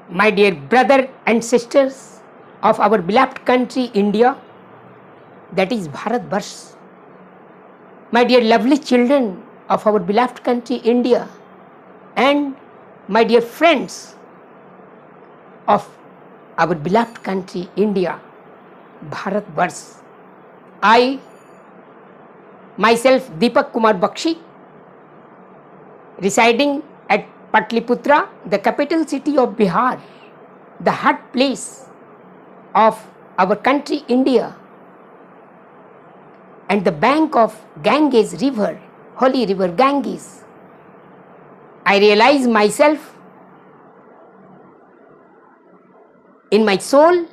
My dear brother and sisters of our beloved country India, that is Bharat Varsh. My dear lovely children of our beloved country India, and my dear friends of our beloved country India, Bharat Varsh. I, myself Deepak Kumar Bakshi, residing at Patliputra, the capital city of Bihar, the heart place of our country India, and the bank of Ganges river, holy river Ganges. I realize myself in my soul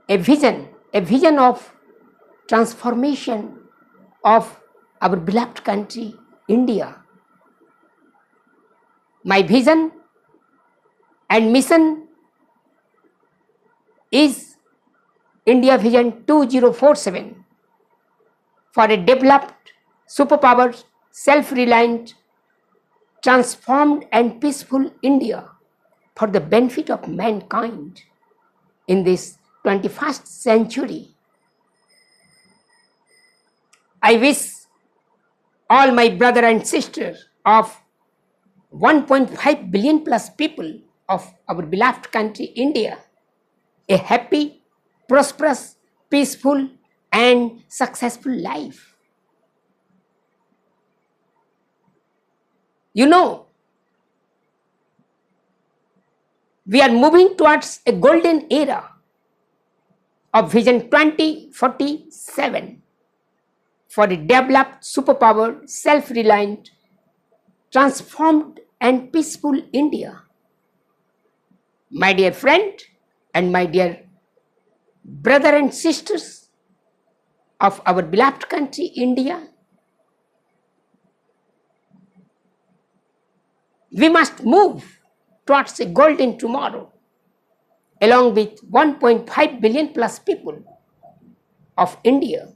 a vision of transformation of our beloved country India. My vision and mission is India Vision 2047 for a developed, superpowered, self-reliant, transformed and peaceful India for the benefit of mankind in this 21st century. I wish all my brother and sisters of 1.5 billion plus people of our beloved country India a happy, prosperous, peaceful and successful life. You know, we are moving towards a golden era of Vision 2047 for a developed, superpowered, self-reliant, transformed and peaceful India. My dear friend and my dear brother and sisters of our beloved country India, we must move towards a golden tomorrow along with 1.5 billion plus people of India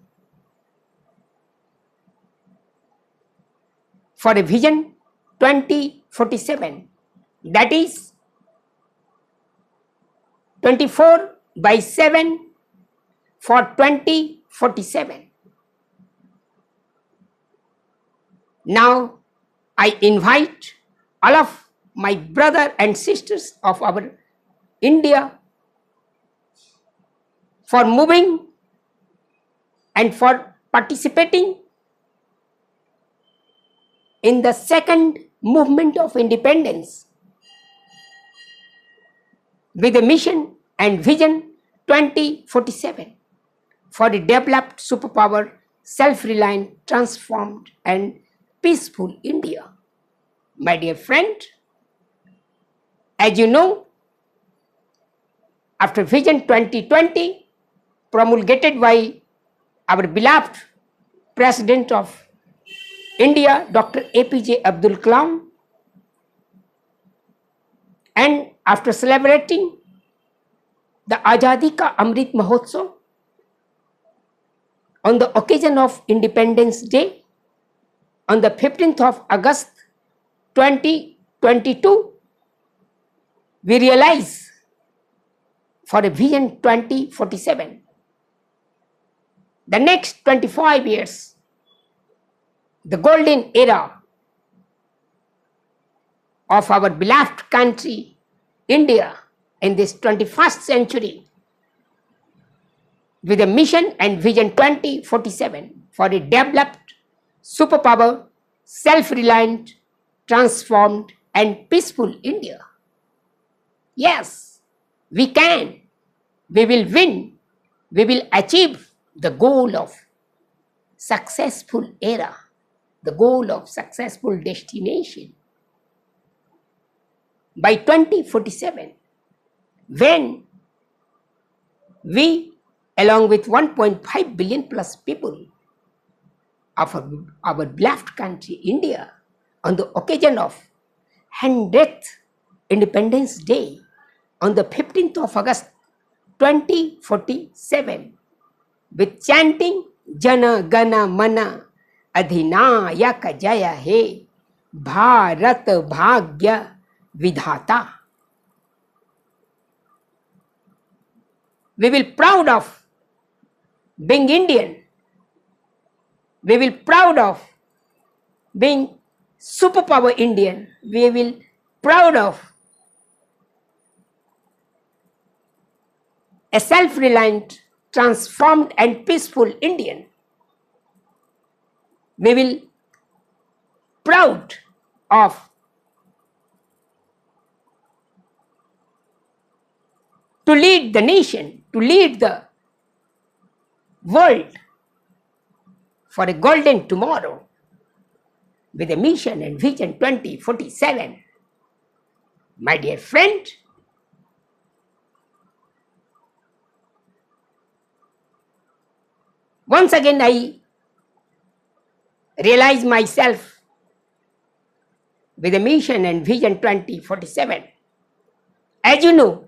for a Vision 2047, that is 24/7 for 2047. Now I invite all of my brother and sisters of our India for moving and for participating in the second movement of independence with a mission and Vision 2047 for a developed, superpowered, self-reliant, transformed and peaceful India. My dear friend, as you know, after Vision 2020 promulgated by our beloved President of India, Dr. APJ Abdul Kalam, and after celebrating the Azadi Ka Amrit Mahotsav on the occasion of Independence Day on the 15th of August 2022, we realize for a Vision 2047, the next 25 years, the golden era of our beloved country India in this 21st century with a mission and Vision 2047 for a developed, superpower, self-reliant, transformed and peaceful India. Yes, we can, we will win, we will achieve the goal of successful era, the goal of successful destination. By 2047, when we, along with 1.5 billion plus people of our beloved country India, on the occasion of 100th Independence Day, on the 15th of August 2047, with chanting Jana Gana Mana Adhinayaka Jaya He Bharat Bhagya Vidhata, We will proud of being Indian. We will proud of being superpower Indian. We will proud of a self-reliant, transformed and peaceful Indian. We will proud of to lead the nation, to lead the world for a golden tomorrow with a mission and vision 2047. My dear friend, once again I realize myself with a mission and vision 2047. As you know,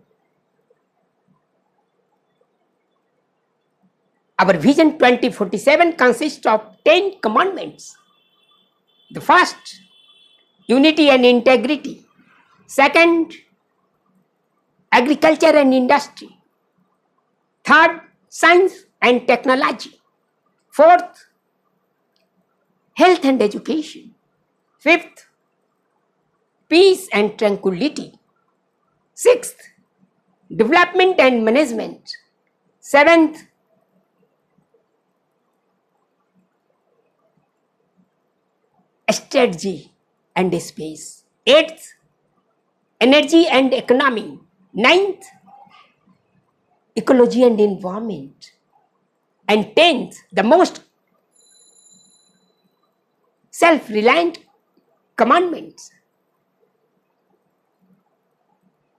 our vision 2047 consists of 10 commandments. The first, unity and integrity. Second, agriculture and industry. Third, science and technology. Fourth, health and education. Fifth, peace and tranquility. Sixth, development and management. Seventh, strategy and space. Eighth, energy and economy. Ninth, ecology and environment. And 10th, the most self-reliant commandments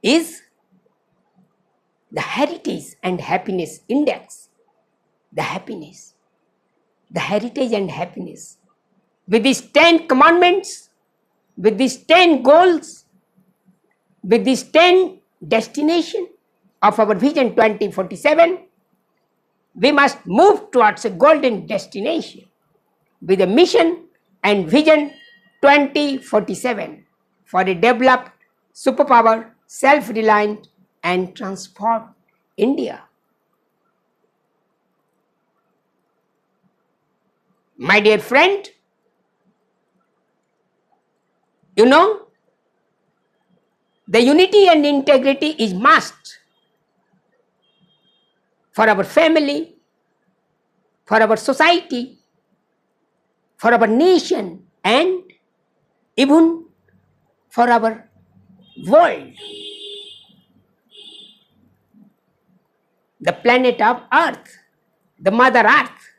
is the heritage and happiness index. The happiness, the heritage and happiness. With these 10 commandments, with these 10 goals, with these 10 destinations of our vision 2047, we must move towards a golden destination with a mission and vision 2047 for a developed, superpower, self-reliant and transformed India. My dear friend, you know, the unity and integrity is must for our family, for our society, for our nation, and even for our world. The planet of Earth, the Mother Earth.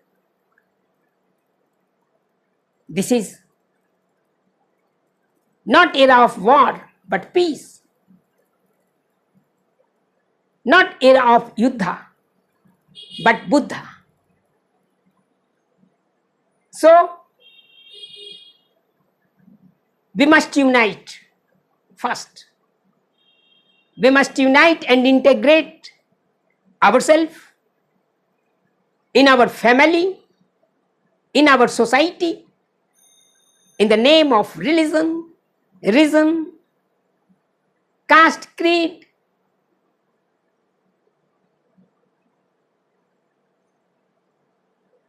This is not era of war, but peace. Not era of Yuddha, but Buddha. So, we must unite first. We must unite and integrate ourselves in our family, in our society, in the name of religion, reason, caste, creed,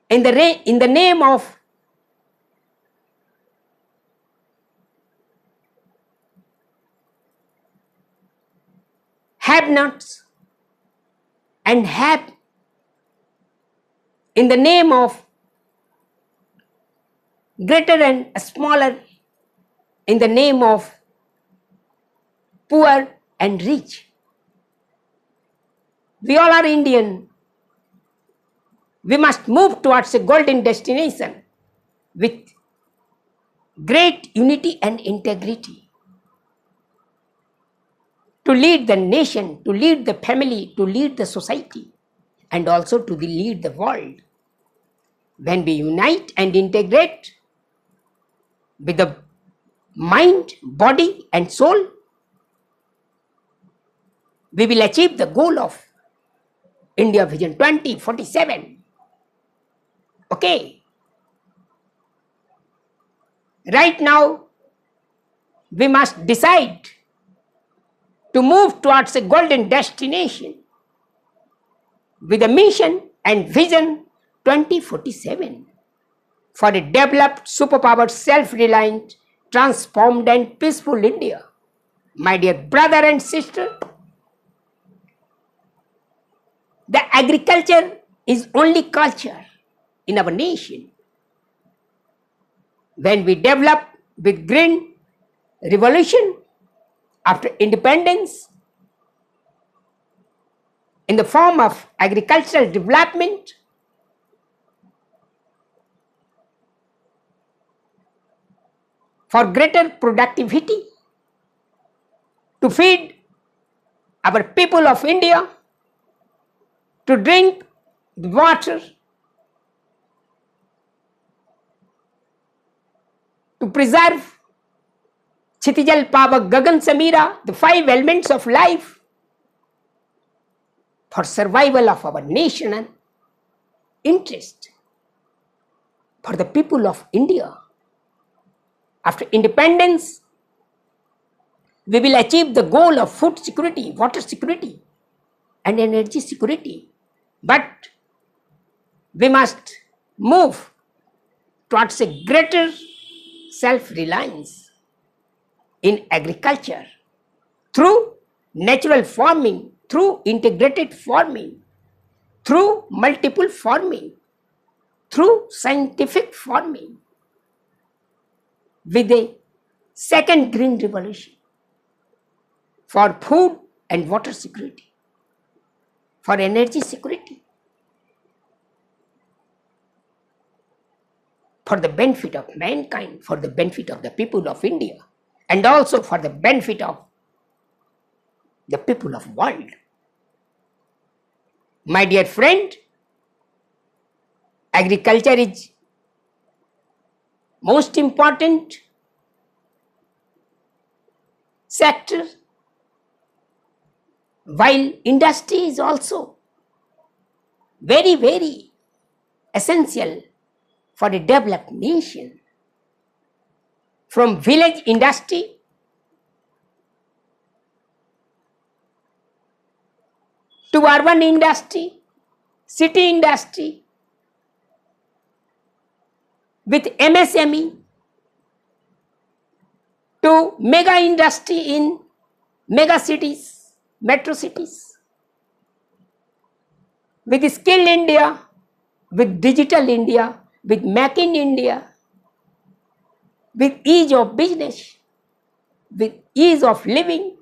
in the name of have-nots and have, in the name of greater and smaller, in the name of poor and rich. We all are Indian. We must move towards a golden destination with great unity and integrity to lead the nation, to lead the family, to lead the society, and also to lead the world. When we unite and integrate with the mind, body, and soul, we will achieve the goal of India Vision 2047. Okay. Right now, we must decide to move towards a golden destination with a mission and vision 2047 for a developed, superpowered, self-reliant, transformed and peaceful India. My dear brother and sister, the agriculture is only culture in our nation. When we develop with green revolution after independence in the form of agricultural development, for greater productivity, to feed our people of India, to drink water, to preserve Kshitijal Pavak Gagan Samira, the five elements of life, for survival of our national interest, for the people of India. After independence, we will achieve the goal of food security, water security, and energy security. But we must move towards a greater self-reliance in agriculture through natural farming, through integrated farming, through multiple farming, through scientific farming, with a second green revolution for food and water security, for energy security, for the benefit of mankind, for the benefit of the people of India, and also for the benefit of the people of world. My dear friend, agriculture is most important sector, while industry is also very, very essential for a developed nation. From village industry to urban industry, city industry, with MSME, to mega industry in mega cities, metro cities, with Skill India, with Digital India, with Make in India, with ease of business, with ease of living,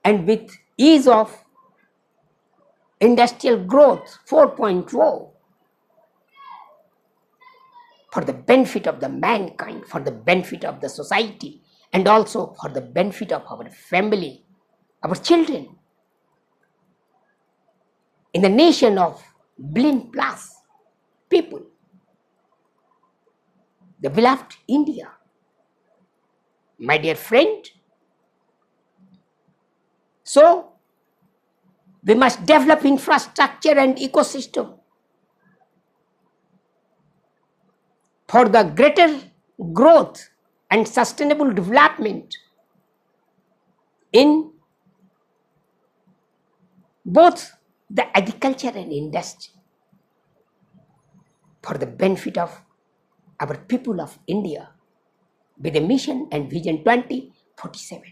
and with ease of industrial growth 4.0, for the benefit of the mankind, for the benefit of the society, and also for the benefit of our family, our children. In the nation of billion plus people, the beloved India. My dear friend, so we must develop infrastructure and ecosystem for the greater growth and sustainable development in both the agriculture and industry, for the benefit of our people of India, with a mission and vision 2047.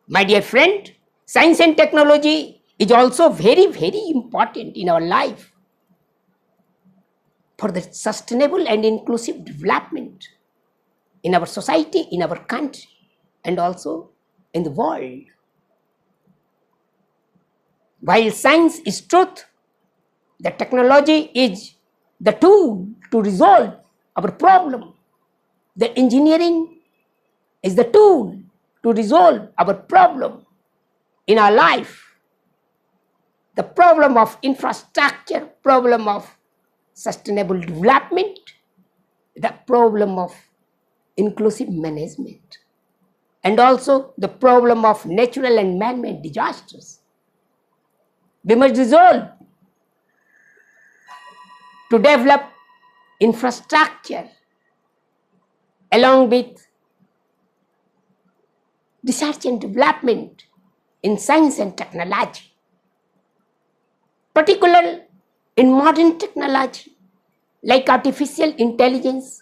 My dear friend, science and technology is also very, very important in our life for the sustainable and inclusive development in our society, in our country, and also in the world. While science is truth, the technology is the tool to resolve our problem. The engineering is the tool to resolve our problem in our life. The problem of infrastructure, problem of sustainable development, the problem of inclusive management, and also the problem of natural and man-made disasters. We must resolve to develop infrastructure along with research and development in science and technology, particularly in modern technology like artificial intelligence,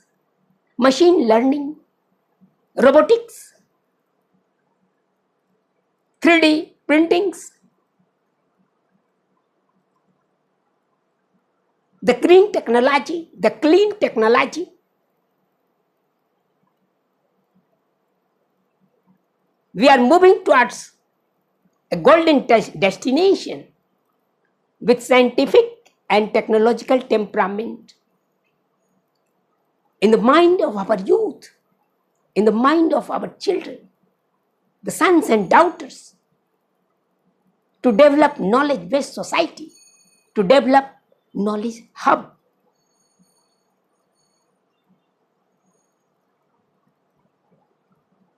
machine learning, robotics, 3D printings, the clean technology, we are moving towards a golden destination with scientific and technological temperament in the mind of our youth, in the mind of our children, the sons and daughters, to develop knowledge-based society, to develop knowledge hub.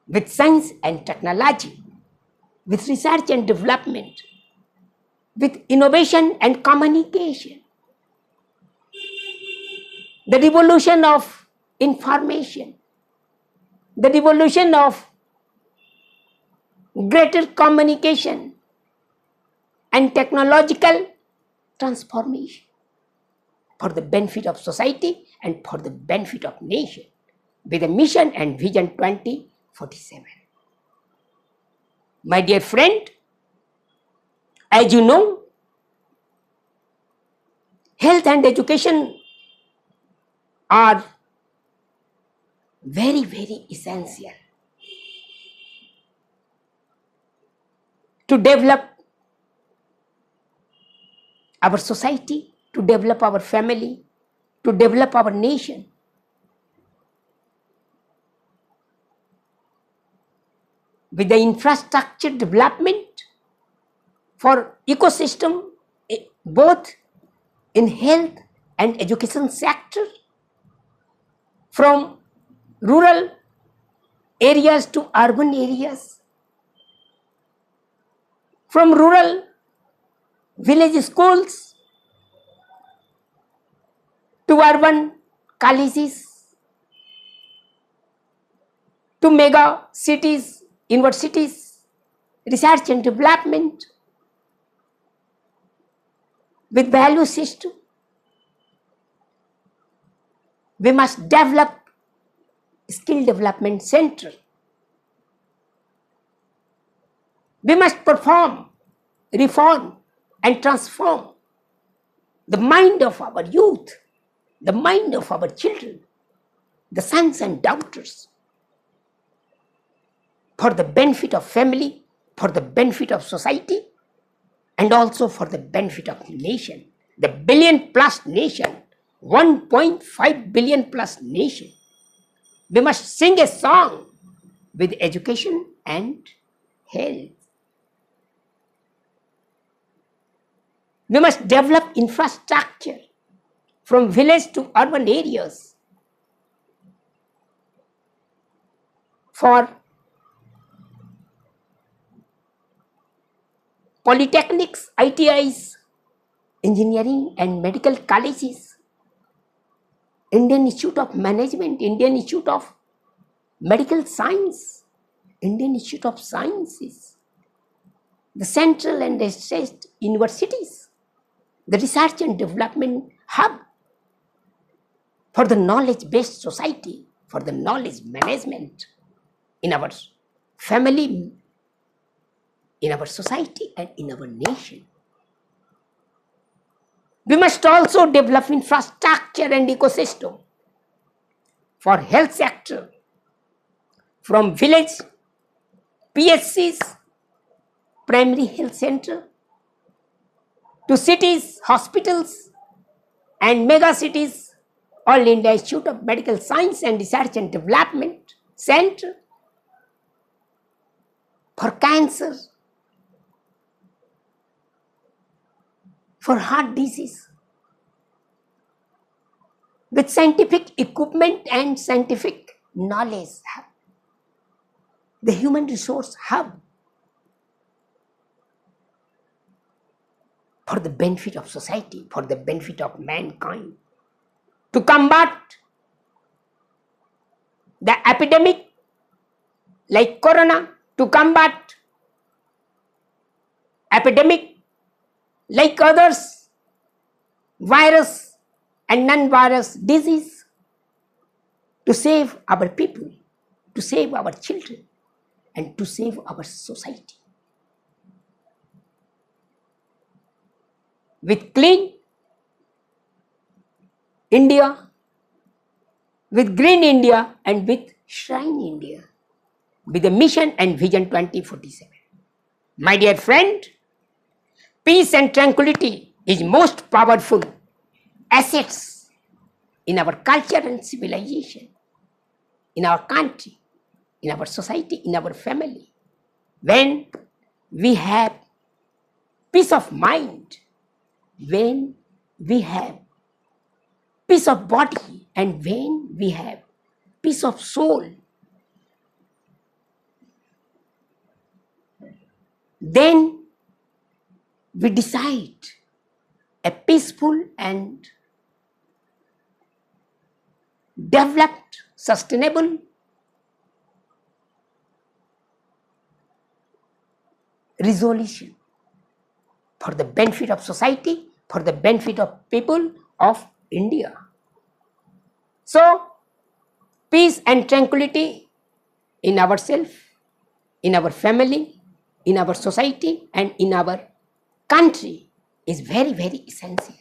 With science and technology, with research and development, with innovation and communication, the revolution of information, the revolution of greater communication and technological transformation for the benefit of society and for the benefit of nation with the mission and vision 2047. My dear friend, as you know, health and education are very, very essential to develop our society, to develop our family, to develop our nation. With the infrastructure development for ecosystem, both in health and education sector, from rural areas to urban areas, from rural village schools to urban colleges, to mega cities, universities, research and development, with value system. We must develop skill development center. We must perform, reform and transform the mind of our youth, the mind of our children, the sons and daughters, for the benefit of family, for the benefit of society, and also for the benefit of the nation, the billion plus nation, 1.5 billion plus nation. We must sing a song with education and health. We must develop infrastructure from village to urban areas for polytechnics, ITIs, engineering and medical colleges, Indian Institute of Management, Indian Institute of Medical Science, Indian Institute of Sciences, the central and the state universities, the research and development hub for the knowledge-based society, for the knowledge management in our family, in our society and in our nation. We must also develop infrastructure and ecosystem for health sector, from village PHCs, primary health center, to cities, hospitals and mega cities, All India Institute of Medical Science and Research and Development Center, for cancer, for heart disease, with scientific equipment and scientific knowledge hub, the human resource hub, for the benefit of society, for the benefit of mankind, to combat the epidemic like corona, to combat epidemic like others virus and non-virus disease, to save our people, to save our children, and to save our society. With clean India, with green India, and with Shrine India, with the mission and vision 2047. My dear friend, peace and tranquility is most powerful assets in our culture and civilization, in our country, in our society, in our family. When we have peace of mind, when we have peace of body, and when we have peace of soul, then we decide a peaceful and developed, sustainable resolution for the benefit of society, for the benefit of people of India. So, peace and tranquility in ourselves, in our family, in our society, and in our country is very, very essential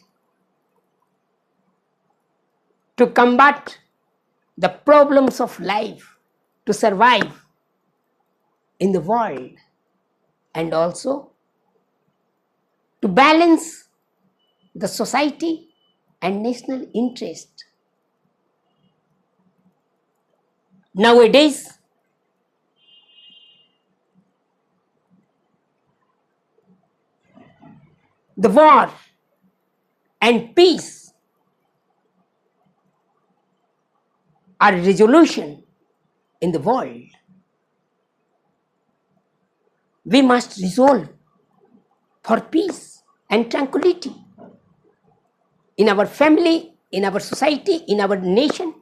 to combat the problems of life, to survive in the world, and also to balance the society and national interest. Nowadays, the war and peace are resolution in the world. We must resolve for peace and tranquility in our family, in our society, in our nation,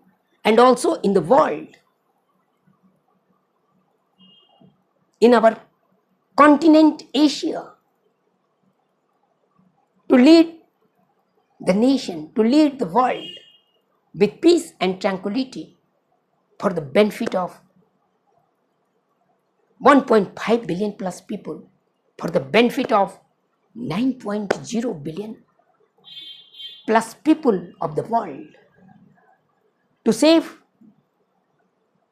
and also in the world, in our continent Asia, to lead the nation, to lead the world with peace and tranquility for the benefit of 1.5 billion plus people, for the benefit of 9.0 billion plus people of the world, to save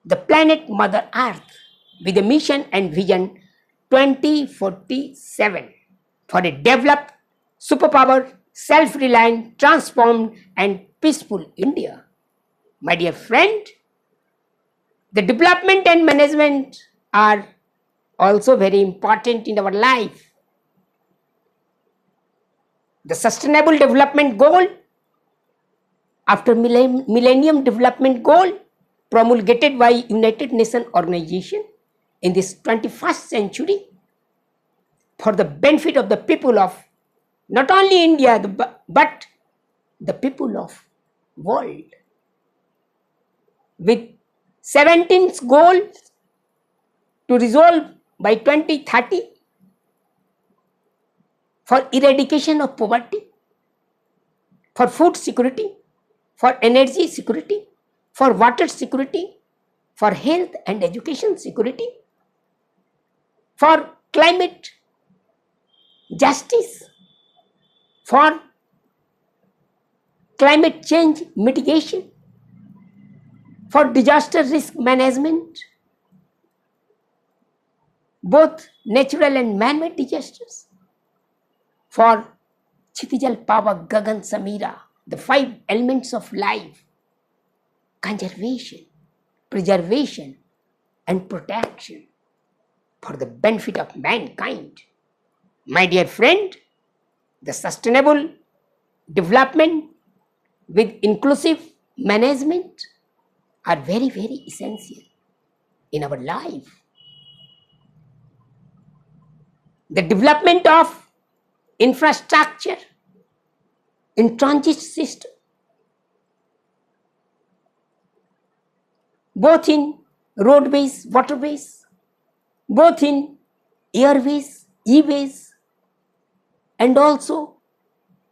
the planet Mother Earth with a mission and vision 2047 for a developed, superpower, self-reliant, transformed, and peaceful India. My dear friend, the development and management are also very important in our life. The Sustainable Development Goal, after Millennium Development Goal promulgated by United Nations Organization in this 21st century for the benefit of the people of not only India but the people of world, with 17th goal to resolve by 2030 for eradication of poverty, for food security, for energy security, for water security, for health and education security, for climate justice, for climate change mitigation, for disaster risk management, both natural and man-made disasters, for Kshitijal Pavak Gagan Samira, the 5 elements of life, conservation, preservation, and protection for the benefit of mankind. My dear friend, the sustainable development with inclusive management are very, very essential in our life. The development of infrastructure in transit system, both in roadways, waterways, both in airways, e-ways, and also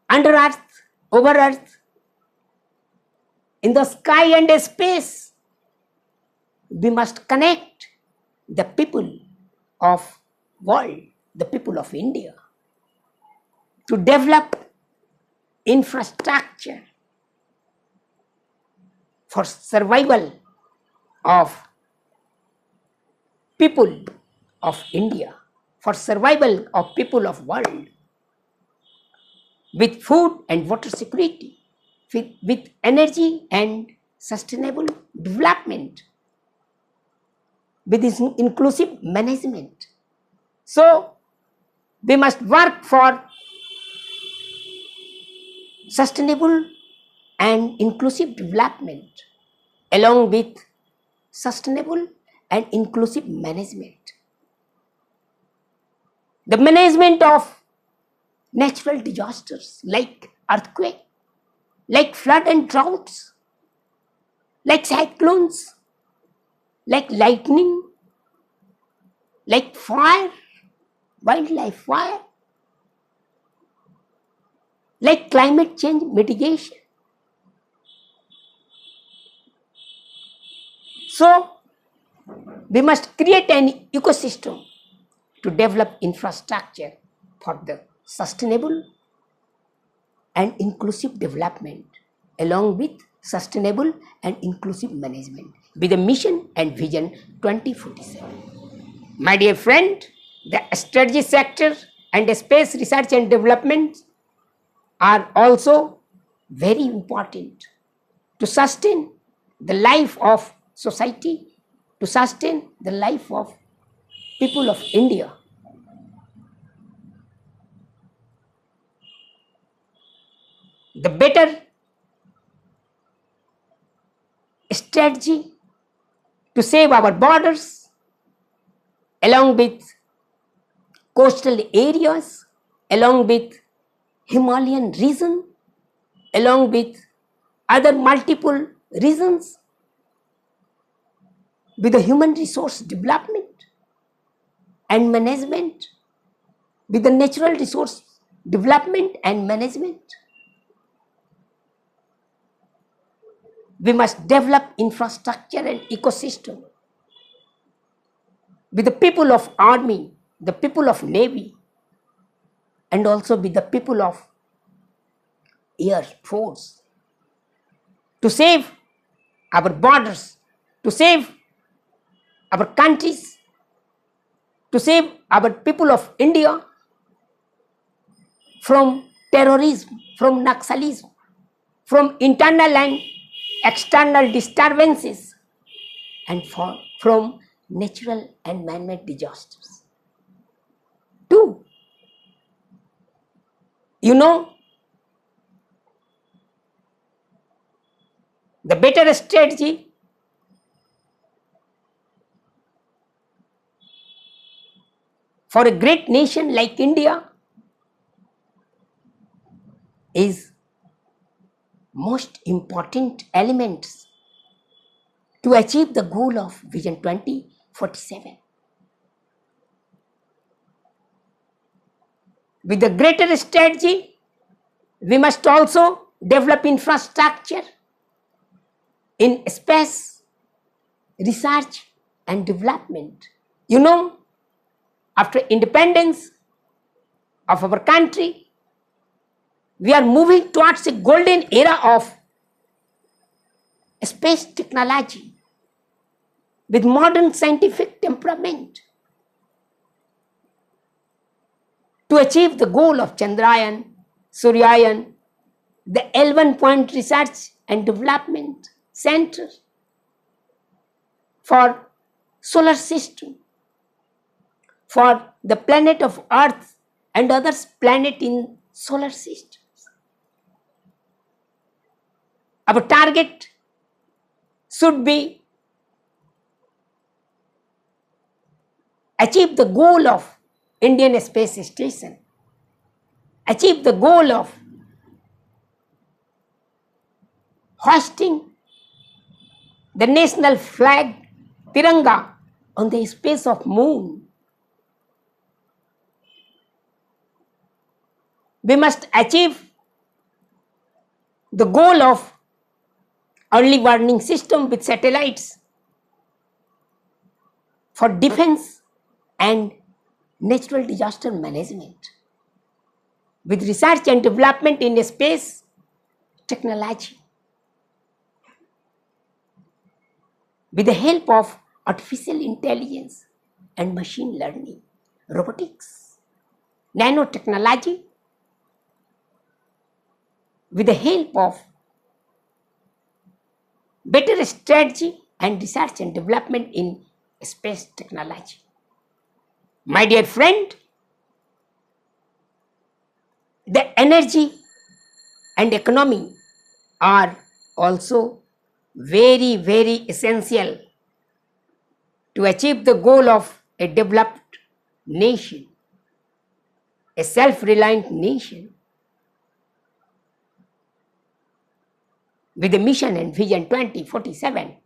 under earth over Earth, in the sky and space. We must connect the people of world, the people of India, to develop infrastructure for survival of people of India, for survival of people of world, with food and water security, with energy and sustainable development, with this inclusive management. So we must work for sustainable and inclusive development along with sustainable and inclusive management. The management of natural disasters like earthquake, like flood and droughts, like cyclones, like lightning, like fire, wildlife fire, like climate change mitigation. So we must create an ecosystem to develop infrastructure for the sustainable and inclusive development along with sustainable and inclusive management with a mission and vision 2047. My dear friend, the strategy sector and the space research and development are also very important to sustain the life of society, to sustain the life of people of India. The better strategy to save our borders along with coastal areas, along with Himalayan region, along with other multiple regions, with the human resource development and management, with the natural resource development and management. We must develop infrastructure and ecosystem with the people of army, the people of navy, and also with the people of air force to save our borders, to save our countries, to save our people of India from terrorism, from Naxalism, from internal and external disturbances, and from natural and man-made disasters. Two, you know, the better strategy for a great nation like India is most important elements to achieve the goal of Vision 2047. With the greater strategy, we must also develop infrastructure in space research and development. You know, after independence of our country, we are moving towards a golden era of space technology with modern scientific temperament to achieve the goal of Chandrayaan, Suryayan, the L1 Point Research and Development Center for solar system, for the planet of Earth and other planets in solar systems. Our target should be achieve the goal of Indian Space Station, achieve the goal of hoisting the national flag Tiranga on the space of moon. We must achieve the goal of early warning system with satellites for defense and natural disaster management, with research and development in space technology, with the help of artificial intelligence and machine learning, robotics, nanotechnology, with the help of better strategy and research and development in space technology. My dear friend, the energy and economy are also very, very essential to achieve the goal of a developed nation, a self-reliant nation, with a mission and vision 2047,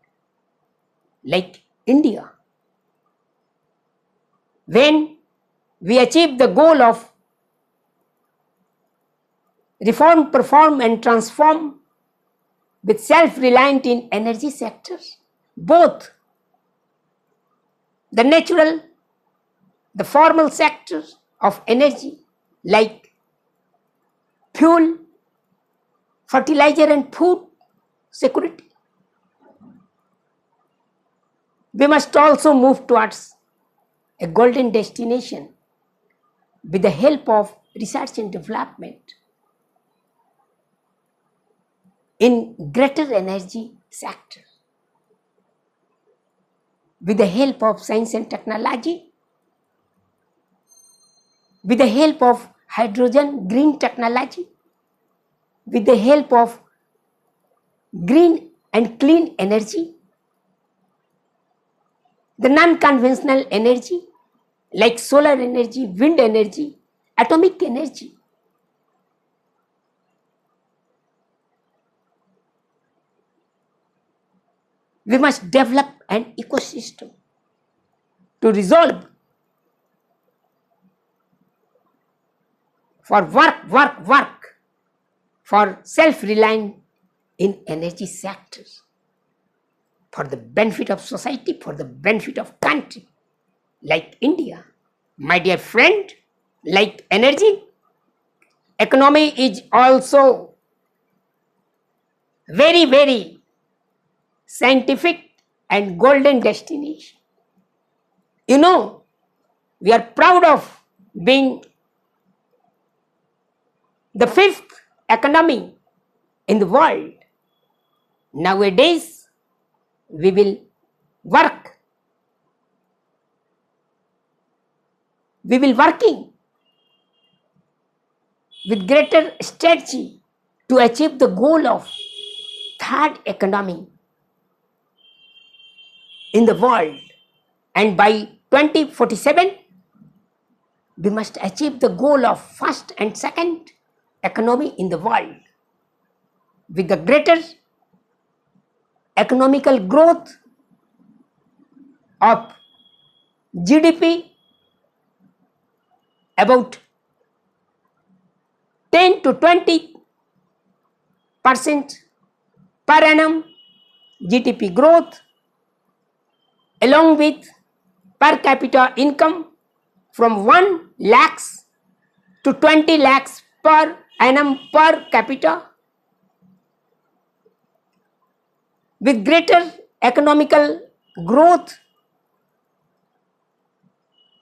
like India. When we achieve the goal of reform, perform and transform with self-reliant in energy sectors, both the natural, the formal sectors of energy like fuel, fertilizer and food security. We must also move towards a golden destination with the help of research and development in greater energy sector, with the help of science and technology, with the help of hydrogen green technology, with the help of green and clean energy, the non-conventional energy like solar energy, wind energy, atomic energy. We must develop an ecosystem to resolve for work for self-reliant in energy sectors, for the benefit of society, for the benefit of country like India. My dear friend, like energy, economy is also very, very scientific and golden destination. You know, we are proud of being the fifth economy in the world. Nowadays, we will work. We will working with greater strategy to achieve the goal of third economy in the world, and by 2047 we must achieve the goal of first and second economy in the world with the greater economical growth of GDP about 10 to 20% per annum GDP growth, along with per capita income from 1 lakhs to 20 lakhs per annum per capita, with greater economical growth,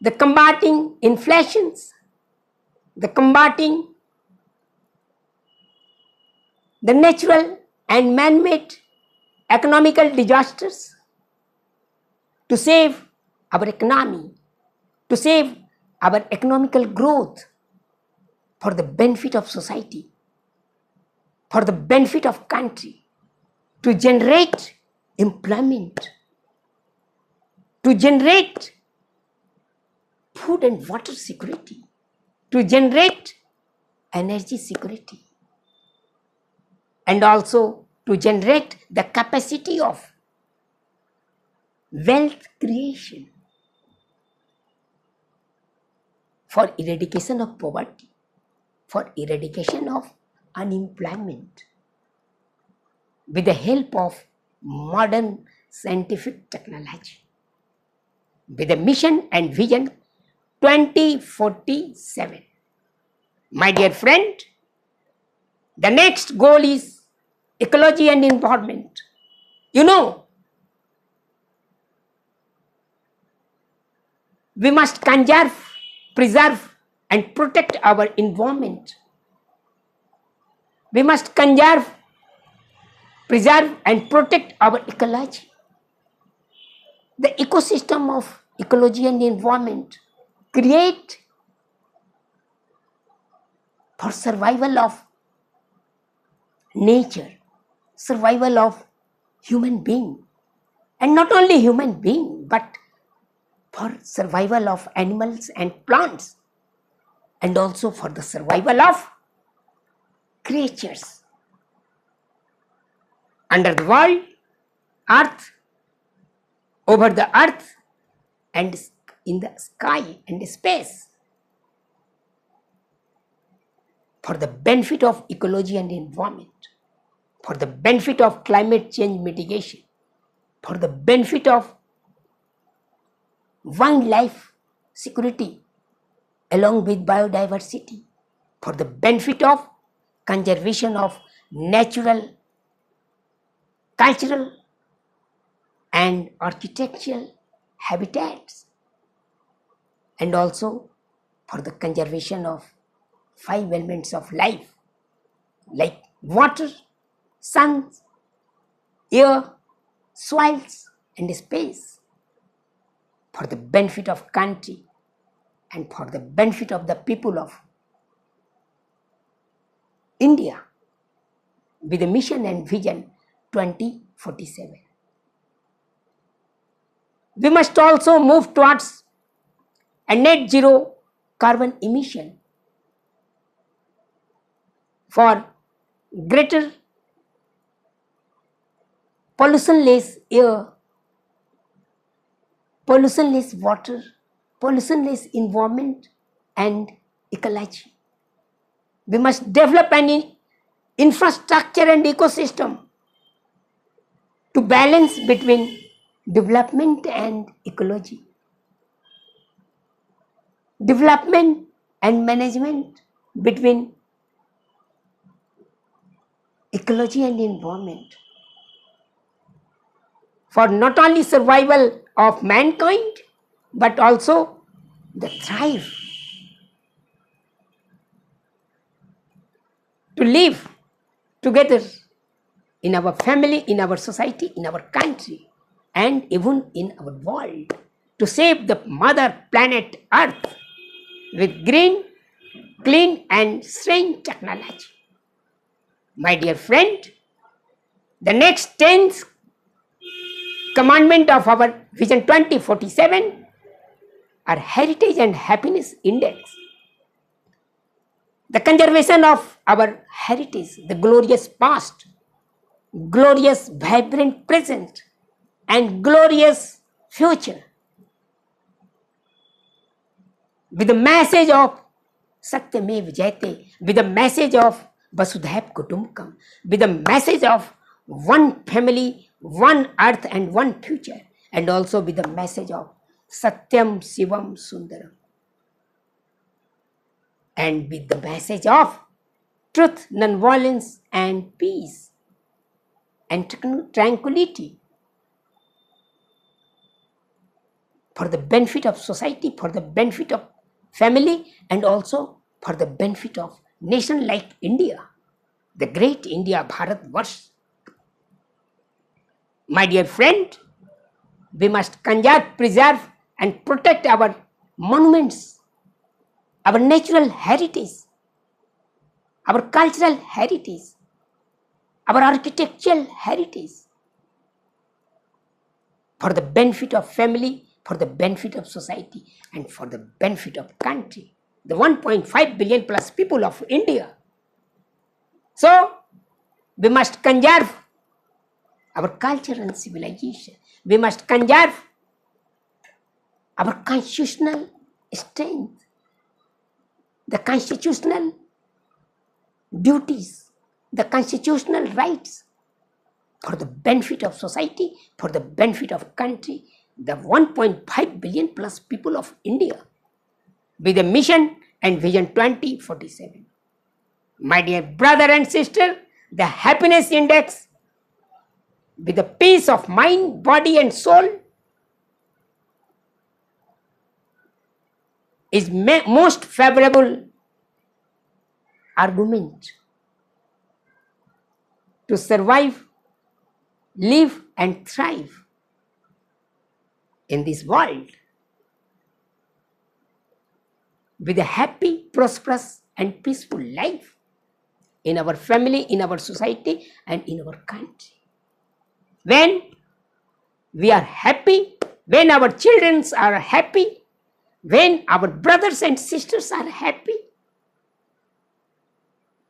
the combating inflations, the combating the natural and man-made economical disasters, to save our economy, to save our economical growth for the benefit of society, for the benefit of country, to generate employment, to generate food and water security, to generate energy security, and also to generate the capacity of wealth creation for eradication of poverty, for eradication of unemployment, with the help of modern scientific technology, with the mission and vision 2047. My dear friend, the next goal is ecology and environment. You know, we must conserve, preserve, and protect our environment. We must conserve, preserve, and protect our ecology. The ecosystem of ecology and environment create for survival of nature, survival of human being, and not only human being, but for survival of animals and plants, and also for the survival of creatures under the world, earth, over the earth, and in the sky and space. For the benefit of ecology and environment, for the benefit of climate change mitigation, for the benefit of wildlife security along with biodiversity, for the benefit of conservation of natural, cultural, and architectural habitats, and also for the conservation of 5 elements of life like water, sun, air, soils, and space, for the benefit of country and for the benefit of the people of India, with the mission and vision 2047. We must also move towards a net zero carbon emission for greater pollution-less air, pollution-less water, pollution-less environment, and ecology. We must develop an infrastructure and ecosystem to balance between development and ecology, development and management between ecology and environment, for not only survival of mankind but also the thrive to live together in our family, in our society, in our country, and even in our world, to save the mother planet Earth with green, clean, and serene technology. My dear friend, the next 10th commandment of our Vision 2047 are Heritage and Happiness Index. The conservation of our heritage, the glorious past, glorious vibrant present, and glorious future, with the message of Satyamev Jayate, with the message of Vasudhaiv Kutumbakam, with the message of one family, one earth, and one future, and also with the message of Satyam Shivam Sundaram, and with the message of truth, non-violence, and peace, and tranquility, for the benefit of society, for the benefit of family, and also for the benefit of nation like India, the great India, Bharat Varsh. My dear friend, we must conserve, preserve, and protect our monuments, our natural heritage, our cultural heritage, our architectural heritage, for the benefit of family, for the benefit of society, and for the benefit of country, the 1.5 billion plus people of India. So, we must conserve our culture and civilization. We must conserve our constitutional strength, the constitutional duties, the constitutional rights, for the benefit of society, for the benefit of country, the 1.5 billion plus people of India, with a mission and vision 2047. My dear brother and sister, the happiness index with the peace of mind, body and soul is most favorable argument to survive, live and thrive in this world with a happy, prosperous and peaceful life in our family, in our society and in our country. When we are happy, when our children are happy, when our brothers and sisters are happy,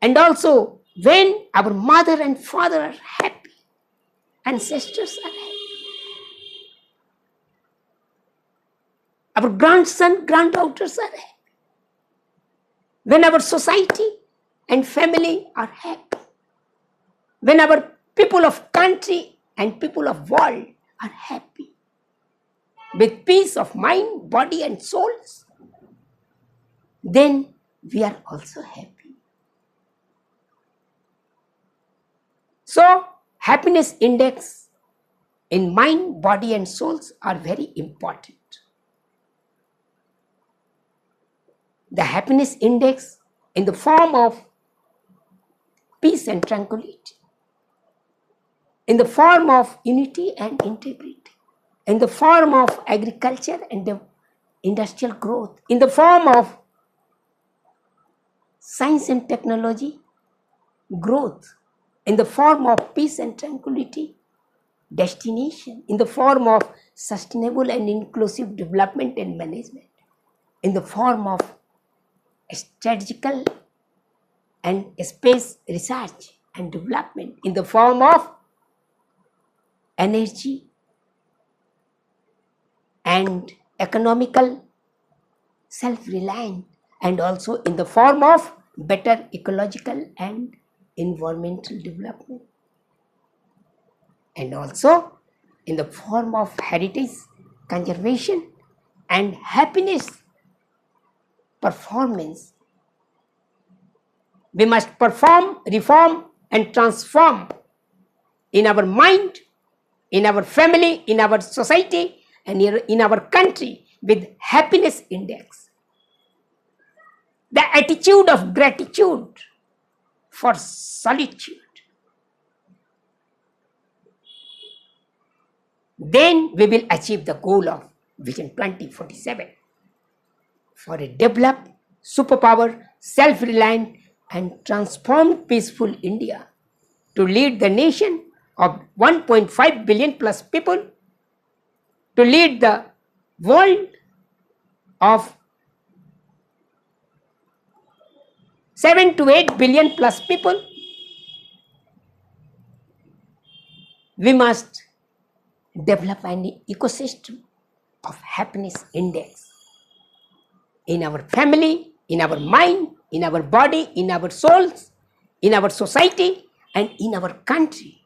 and also when our mother and father are happy, ancestors are happy, our grandson, granddaughters are happy, when our society and family are happy, when our people of country and people of world are happy, with peace of mind, body and souls, then we are also happy. So, happiness index in mind, body and souls are very important. The happiness index in the form of peace and tranquility, in the form of unity and integrity, in the form of agriculture and the industrial growth, in the form of science and technology growth, in the form of peace and tranquility destination, in the form of sustainable and inclusive development and management, in the form of strategical and space research and development, in the form of energy and economical self-reliant, and also in the form of better ecological and environmental development, and also in the form of heritage conservation and happiness performance. We must perform, reform and transform in our mind, in our family, in our society and in our country with happiness index. The attitude of gratitude for solitude. Then we will achieve the goal of Vision 2047 for a developed, superpower, self-reliant and transformed peaceful India to lead the nation of 1.5 billion plus people, to lead the world of 7 to 8 billion plus people. We must develop an ecosystem of happiness index in our family, in our mind, in our body, in our souls, in our society and in our country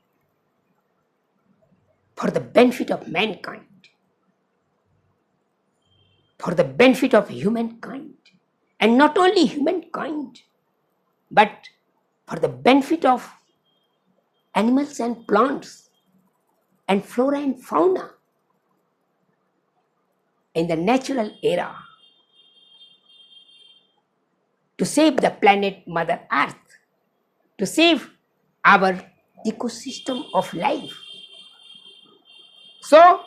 for the benefit of mankind, for the benefit of humankind, and not only humankind but for the benefit of animals and plants and flora and fauna in the natural era, to save the planet Mother Earth, to save our ecosystem of life. So,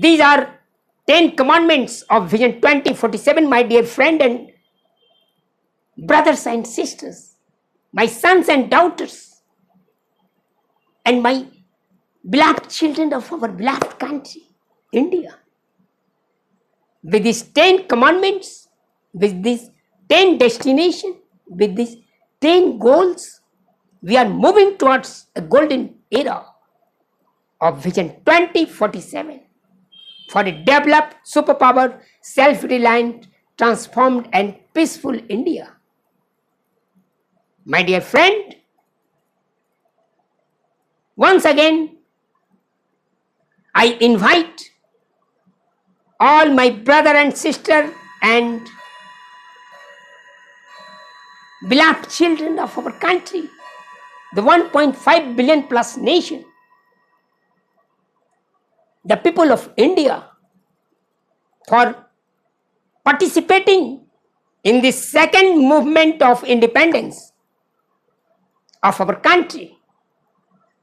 these are 10 commandments of Vision 2047, my dear friend and brothers and sisters, my sons and daughters, and my beloved children of our beloved country, India. With these 10 commandments, with these 10 destinations, with these 10 goals, we are moving towards a golden era of Vision 2047 for a developed, superpower, self-reliant, transformed and peaceful India. My dear friend, once again, I invite all my brother and sister and beloved children of our country, the 1.5 billion plus nation, the people of India, for participating in the second movement of independence of our country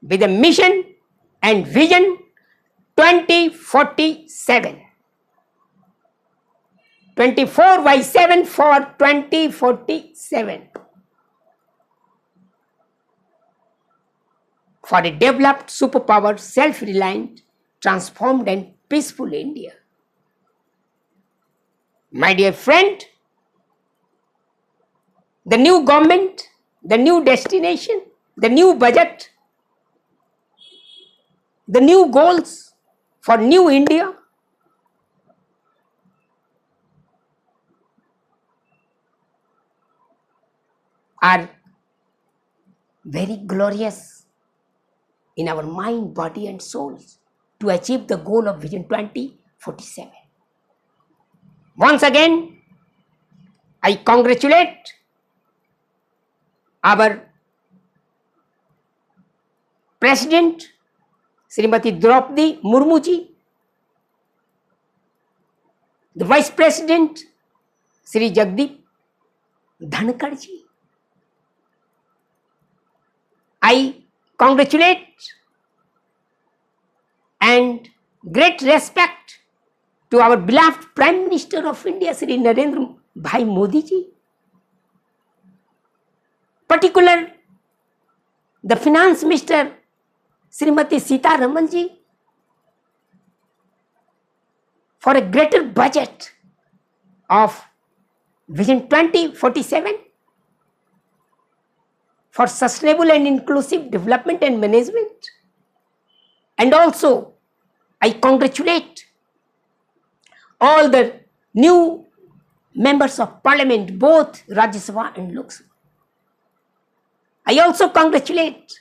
with a mission and vision 2047. 24/7 for 2047. For a developed, superpowered, self-reliant, transformed and peaceful India. My dear friend, the new government, the new destination, the new budget, the new goals for new India are very glorious in our mind, body and souls to achieve the goal of Vision 2047. Once again, I congratulate our President, Srimati Draupadi Murmu ji, the Vice President, Sri Jagdeep Dhankar ji. I congratulate and great respect to our beloved Prime Minister of India, Sri Narendra Bhai Modi ji. Particular, the Finance Minister, Srimati Sitaraman ji, for a greater budget of Vision 2047 for sustainable and inclusive development and management. And also, I congratulate all the new members of parliament, both Rajya Sabha and Lok Sabha. I also congratulate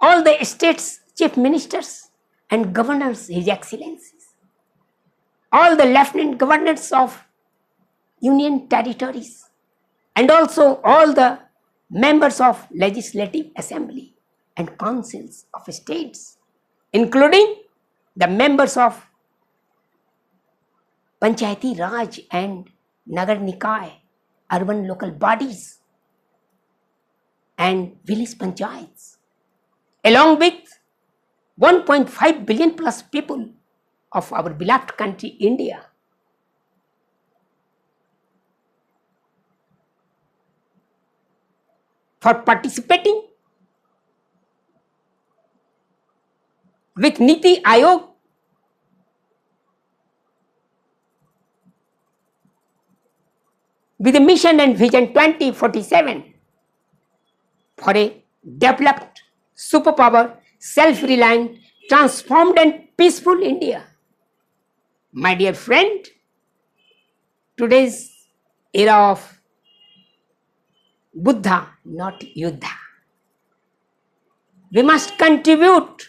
all the states' chief ministers and governors, His Excellencies, all the lieutenant governors of union territories, and also all the members of legislative assembly and councils of states, including the members of Panchayati Raj and Nagar Nikai, urban local bodies and village panchayats, along with 1.5 billion plus people of our beloved country, India. For participating with Niti Aayog with the mission and vision 2047 for a developed, superpower, self-reliant, transformed and peaceful India. My dear friend, today's era of Buddha, not Yuddha. We must contribute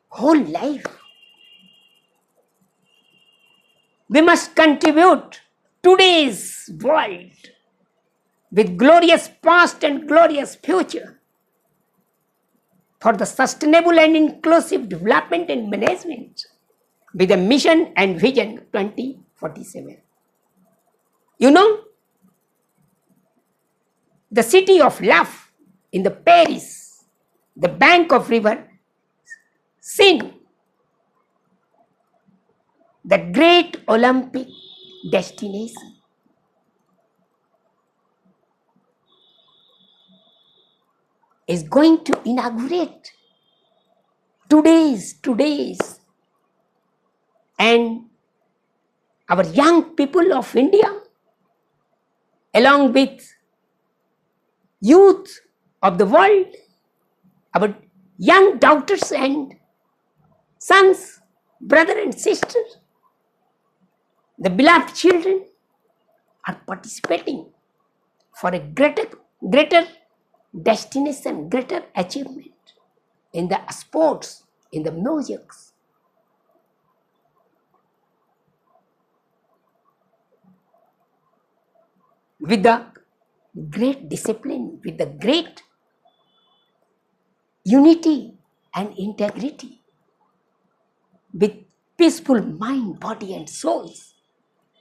whole life. We must contribute today's world with glorious past and glorious future for the sustainable and inclusive development and management with a mission and vision 2047. You know, the city of love in the Paris, the bank of river Seine, the great Olympic destination, is going to inaugurate today's and our young people of India along with youth of the world, our young daughters and sons, brother and sister, the beloved children are participating for a greater destination, greater achievement in the sports, in the musics. With the great discipline, with the great unity and integrity, with peaceful mind, body and souls,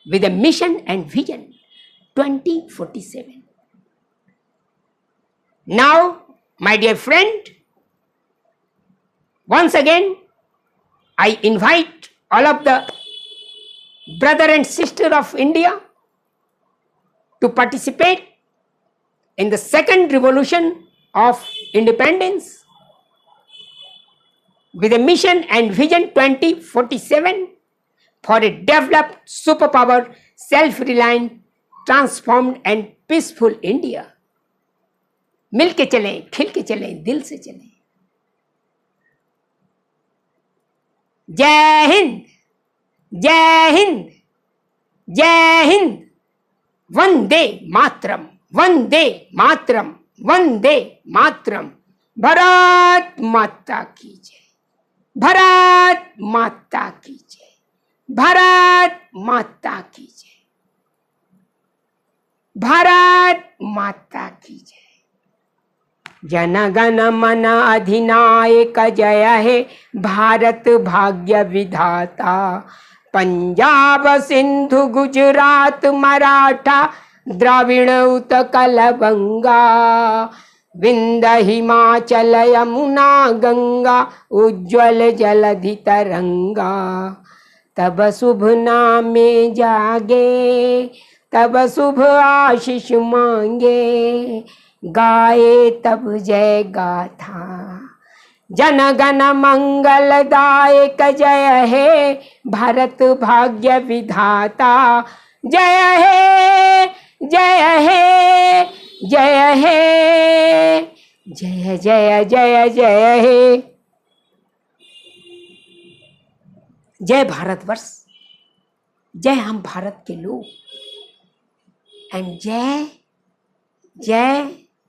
with a mission and vision 2047. Now, my dear friend, once again, I invite all of the brother and sister of India to participate in the second revolution of independence with a mission and vision 2047 for a developed, superpower, self-reliant, transformed and peaceful India. मिल के चलें, खिल के चलें, दिल से चलें. जय हिंद, जय हिंद, जय हिंद. वंदे मातरम, वंदे मातरम, वंदे मातरम. भारत माता की जय, भारत माता की जय, भारत माता की जय, भारत माता की जय. जन गण मन अधिनायक जय हे भारत भाग्य विधाता. पंजाब सिंधु गुजरात मराठा द्राविड़ उत्कल बंगा. विंध्य हिमाचल यमुना गंगा उज्ज्वल जलधि तरंगा. तब शुभ नामे जागे, तब शुभ आशीष मांगे. गाए तब जय गाथा. जन गण मंगलदायक जय हे भारत भाग्य विधाता. जय हे, जय हे, जय हे, जय जय जय जय हे. जय भारतवर्ष, जय हम भारत के लोग, एंड जय जय